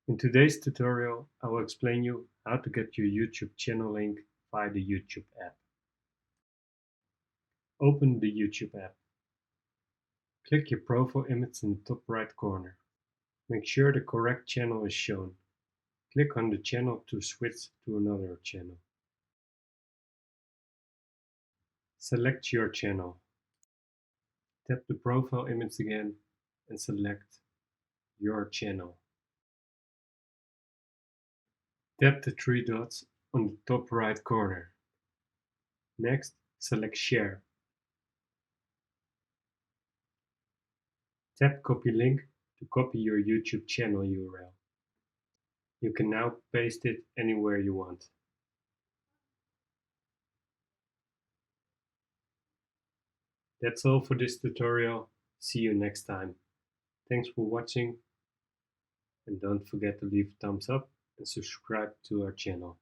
In today's tutorial, I will explain you how to get your YouTube channel link via the YouTube app. Open the YouTube app. Click your profile image in the top right corner. Make sure the correct channel is shown. Click on the channel to switch to another channel. Select your channel. Tap the profile image again and select your channel. Tap the three dots on the top right corner. Next, select Share. Tap Copy Link to copy your YouTube channel URL. You can now paste it anywhere you want. That's all for this tutorial. See you next time. Thanks for watching and don't forget to leave a thumbs up and subscribe to our channel.